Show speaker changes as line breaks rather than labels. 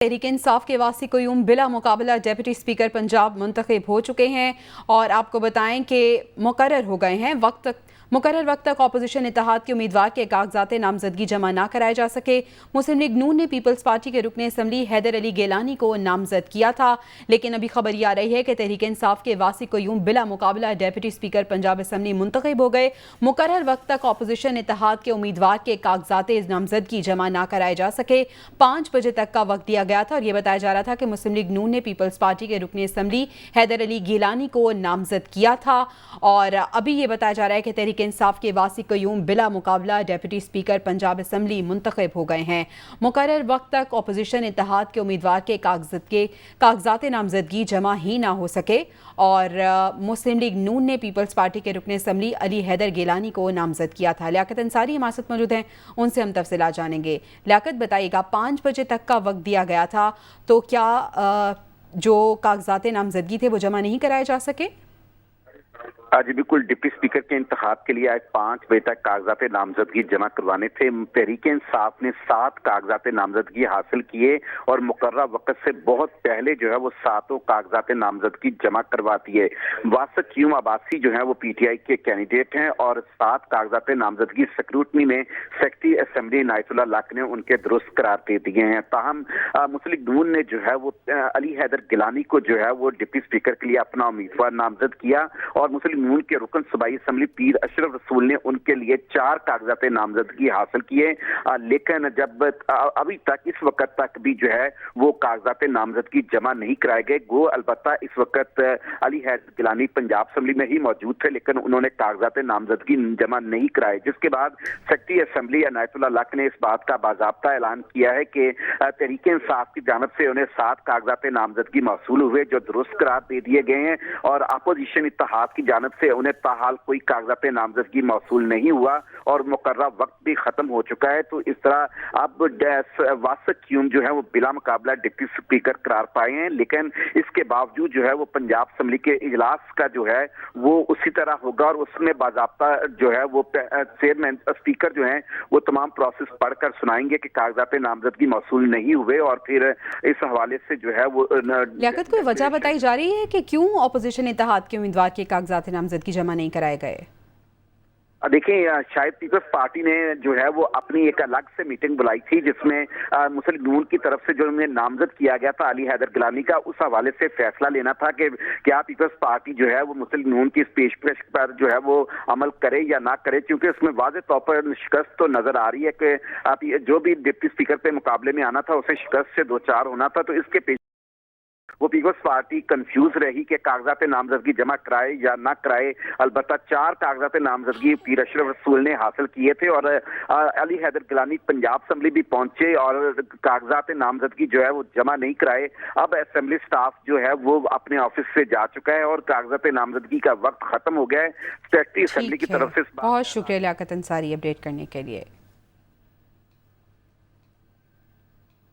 तहरीक इंसाफ के वासी क़य्यूम बिला मुकाबला डिप्टी स्पीकर पंजाब मुंतखब हो चुके हैं और आपको बताएं कि मुकर्रर हो गए हैं। मुकर्रर वक्त तक अपोजिशन इत्तेहाद के उम्मीदवार के कागजात नामजदगी जमा ना कराए जा सके। मुस्लिम लीग नून ने पीपल्स पार्टी के रुकन असम्बली हैदर अली गिलानी को नामजद किया था, लेकिन अभी खबर यह आ रही है कि तहरीक इंसाफ के वासी क़य्यूम बिला मुकाबला डिप्टी स्पीकर पंजाब असम्बली मुंतखब हो गए। मुकर्रर वक्त तक अपोजिशन इत्तेहाद के उम्मीदवार के कागजात नामजदगी जमा ना कराए जा सके। 5 बजे तक का वक्त दिया गया था और यह बताया जा रहा था कि मुस्लिम लीग नून ने पीपल्स पार्टी के रुकन असम्बली हैदर अली गिलानी को नामजद किया था और अभी ये बताया जा रहा है कि तहरीक इंसाफ के वासी क़य्यूम बिला मुकाबला डिप्टी स्पीकर पंजाब असम्बली मुंतखब हो गए हैं। मुकर्रर वक्त तक अपोजिशन इत्तेहाद के उम्मीदवार के कागजात नामजदगी जमा ही ना हो सके और मुस्लिम लीग नून ने पीपल्स पार्टी के रुकन असम्बली अली हैदर गिलानी को नामजद किया था। लियाकत अंसारी हमारे साथ मौजूद हैं, उनसे हम तफसीलात जानेंगे। लियाकत, बताइएगा, 5 बजे तक का वक्त दिया गया था, तो क्या जो कागजात नामजदगी थे वो जमा नहीं कराए जा सके?
जी बिल्कुल, डिप्टी स्पीकर के इंतखाब के लिए आज 5 बजे तक कागजात नामजदगी जमा करवाने थे। तहरीक इंसाफ ने 7 कागजात नामजदगी हासिल किए और मुकर्रर वक्त से बहुत पहले जो है वो 7 कागजात नामजदगी जमा करवा दिए। वासिक क़य्यूम अब्बासी जो है वो पीटीआई के कैंडिडेट हैं और 7 कागजात नामजदगी स्क्रूटनी में सेक्रेटरी असम्बली इनायतुल्लाह लक ने उनके दुरुस्त करार दे दिए हैं। ताहम मुस्लिम लीग नून ने जो है वो अली हैदर गिलानी को जो है वो डिप्टी स्पीकर के लिए अपना उम्मीदवार नामजद किया और मुस्लिम नून के रुकन सूबाई असम्बली पीर अशरफ रसूल ने उनके लिए 4 कागजात नामजदगी हासिल किए। लेकिन जब अभी तक इस वक्त तक भी जो है वो कागजात नामजदगी जमा नहीं कराए गए। गो अलबत्ता इस वक्त अली हैदर गिलानी पंजाब असम्बली में ही मौजूद थे, लेकिन उन्होंने कागजात नामजदगी जमा नहीं कराए, जिसके बाद सेक्रेटरी असम्बली इनायतुल्लाह लक ने इस बात का बाज़ाब्ता ऐलान किया है कि तहरीक इंसाफ की जानिब से उन्हें 7 कागजात नामजदगी मौसूल हुए जो दुरुस्त करार दे दिए गए हैं और अपोजिशन इत्तेहाद की जानिब से उन्हें ताहाल कोई कागजात नामजदगी मौसूल नहीं हुआ और मुकर्रर वक्त भी खत्म हो चुका है। तो इस तरह अब वासिक क़य्यूम जो है वो बिला मुकाबला डिप्टी स्पीकर करार पाए हैं, लेकिन इसके बावजूद जो है वो पंजाब असम्बली के इजलास का जो है वो उसी तरह होगा और उसमें बाज़ाब्ता जो है वो चेयरमैन स्पीकर जो है वो तमाम प्रोसेस पढ़कर सुनाएंगे कि कागजात नामजदगी मौसूल नहीं हुए और फिर इस हवाले से जो है वो
लियाकत, कोई वजह बताई जा रही है कि क्यों अपोजिशन इत्तेहाद के उम्मीदवार के कागजात नामजदगी जमा नहीं कराए गए?
देखिए, शायद पीपल्स पार्टी ने जो है वो अपनी एक अलग से मीटिंग बुलाई थी जिसमें मुस्लिम नून की तरफ से जो उन्हें नामजद किया गया था अली हैदर गिलानी का, उस हवाले से फैसला लेना था कि क्या पीपल्स पार्टी जो है वो मुस्लिम नून की इस पेशकश पर जो है वो अमल करे या ना करे, क्योंकि उसमें वाज़ेह तौर पर शिकस्त तो नजर आ रही है कि जो भी डिप्टी स्पीकर पे मुकाबले में आना था उसे शिकस्त से 2-4 होना था। तो इसके वो पीपल्स पार्टी कंफ्यूज रही कि कागजात नामजदगी जमा कराए या ना कराए। अलबत्ता 4 कागजात नामजदगी पीर अशरफ रसूल ने हासिल किए थे और अली हैदर गिलानी पंजाब असम्बली भी पहुंचे और कागजात नामजदगी जो है वो जमा नहीं कराए। अब असम्बली स्टाफ जो है वो अपने ऑफिस से जा चुका है और कागजात नामजदगी का वक्त खत्म हो गया है। सेक्रेटरी असम्बली की तरफ से
बहुत शुक्रिया लियाकत अंसारी अपडेट करने के लिए।